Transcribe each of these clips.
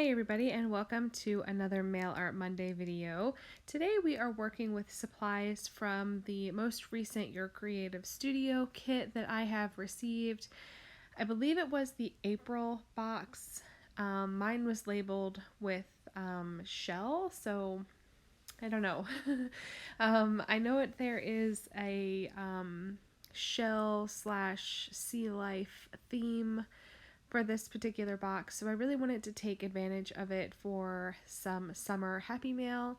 Hey everybody, and welcome to another Mail Art Monday video. Today we are working with supplies from the most recent Your Creative Studio kit that I have received. I believe it was the April box. Mine was labeled with shell, so I don't know. I know there is a shell slash Sealife theme for this particular box, so I really wanted to take advantage of it for some summer happy mail.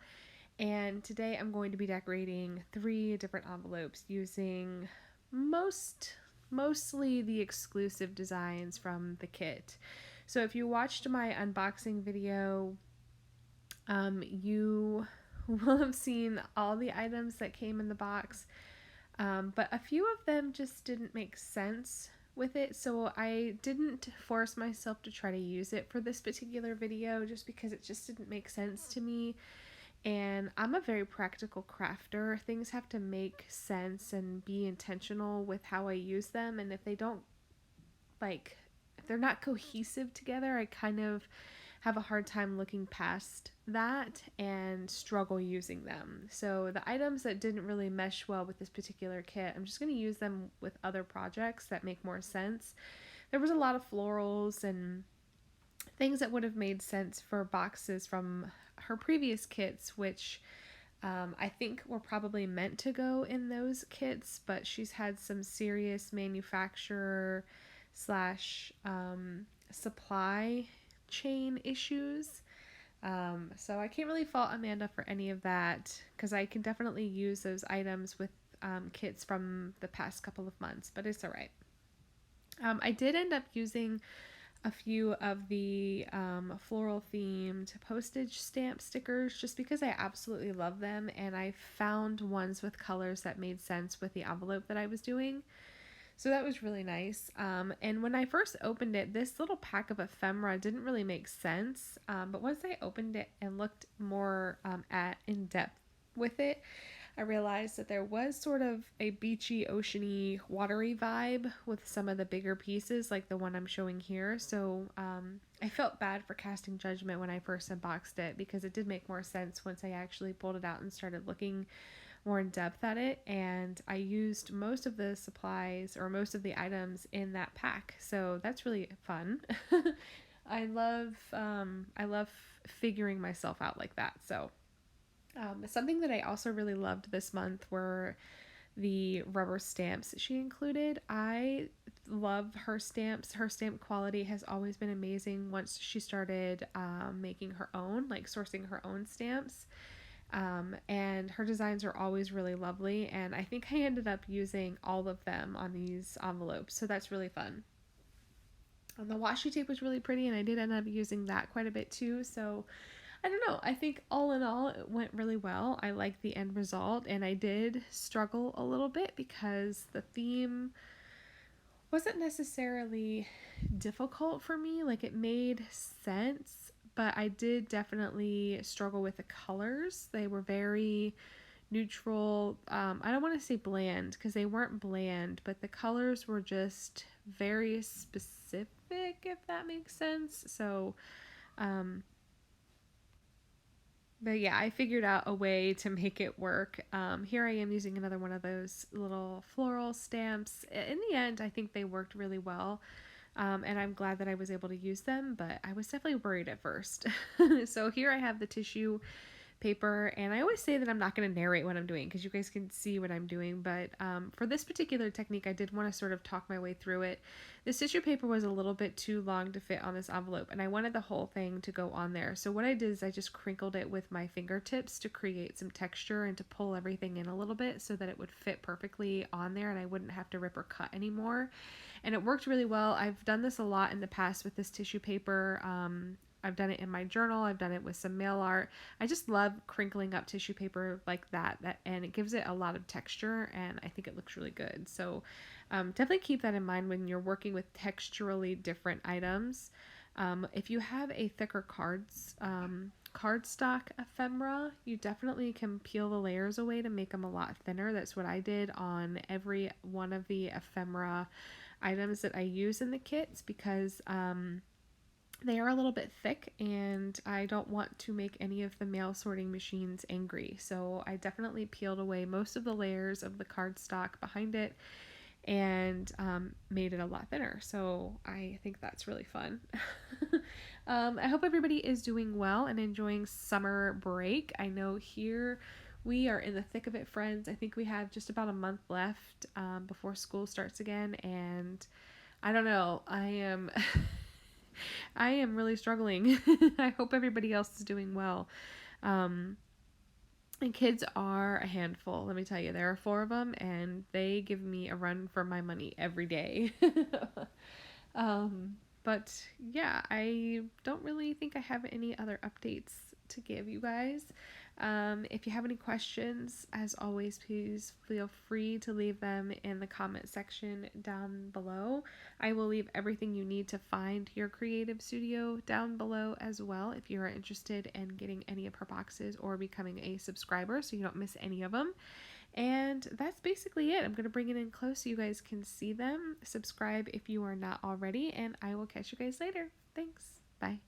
And today I'm going to be decorating 3 different envelopes using mostly the exclusive designs from the kit. So if you watched my unboxing video, you will have seen all the items that came in the box, but a few of them just didn't make sense with it, so I didn't force myself to try to use it for this particular video just because it just didn't make sense to me. And I'm a very practical crafter. Things have to make sense and be intentional with how I use them, and if they don't, like, if they're not cohesive together, I kind of have a hard time looking past that and struggle using them. So the items that didn't really mesh well with this particular kit, I'm just going to use them with other projects that make more sense. There was a lot of florals and things that would have made sense for boxes from her previous kits, which I think were probably meant to go in those kits, but she's had some serious manufacturer slash supply chain issues. So I can't really fault Amanda for any of that because I can definitely use those items with kits from the past couple of months, but it's all right. I did end up using a few of the floral themed postage stamp stickers just because I absolutely love them, and I found ones with colors that made sense with the envelope that I was doing. So that was really nice. And when I first opened it, this little pack of ephemera didn't really make sense. But once I opened it and looked more at in depth with it, I realized that there was sort of a beachy, oceany, watery vibe with some of the bigger pieces, like the one I'm showing here. So I felt bad for casting judgment when I first unboxed it because it did make more sense once I actually pulled it out and started looking more in depth at it, and I used most of the supplies or most of the items in that pack, so that's really fun. I love figuring myself out like that. So something that I also really loved this month were the rubber stamps she included. I love her stamps. Her stamp quality has always been amazing once she started making her own, like sourcing her own stamps. And her designs are always really lovely, and I think I ended up using all of them on these envelopes, so that's really fun. The washi tape was really pretty, and I did end up using that quite a bit too, so I don't know. I think all in all, it went really well. I like the end result, and I did struggle a little bit because the theme wasn't necessarily difficult for me. Like, it made sense, but I did definitely struggle with the colors. They were very neutral. I don't want to say bland because they weren't bland, but the colors were just very specific, if that makes sense. So, um, but yeah, I figured out a way to make it work. Here I am using another one of those little floral stamps. In the end, I think they worked really well. And I'm glad that I was able to use them, but I was definitely worried at first. So here I have the tissue paper, and I always say that I'm not going to narrate what I'm doing because you guys can see what I'm doing, but for this particular technique I did want to sort of talk my way through it. This tissue paper was a little bit too long to fit on this envelope, and I wanted the whole thing to go on there, so what I did is I just crinkled it with my fingertips to create some texture and to pull everything in a little bit so that it would fit perfectly on there and I wouldn't have to rip or cut anymore, and it worked really well. I've done this a lot in the past with this tissue paper. I've done it in my journal. I've done it with some mail art. I just love crinkling up tissue paper like that, and it gives it a lot of texture, and I think it looks really good. So definitely keep that in mind when you're working with texturally different items. If you have a thicker cardstock ephemera, you definitely can peel the layers away to make them a lot thinner. That's what I did on every one of the ephemera items that I use in the kits because They are a little bit thick, and I don't want to make any of the mail sorting machines angry. So I definitely peeled away most of the layers of the cardstock behind it and made it a lot thinner. So I think that's really fun. I hope everybody is doing well and enjoying summer break. I know here we are in the thick of it, friends. I think we have just about a month left before school starts again, and I don't know. I am I am really struggling. I hope everybody else is doing well. Um, and kids are a handful, let me tell you. There are four of them, and they give me a run for my money every day. But yeah, I don't really think I have any other updates to give you guys. If you have any questions, as always, please feel free to leave them in the comment section down below. I will leave everything you need to find your creative studio down below as well if you are interested in getting any of her boxes or becoming a subscriber so you don't miss any of them. And that's basically it. I'm going to bring it in close so you guys can see them. Subscribe if you are not already, and I will catch you guys later. Thanks. Bye.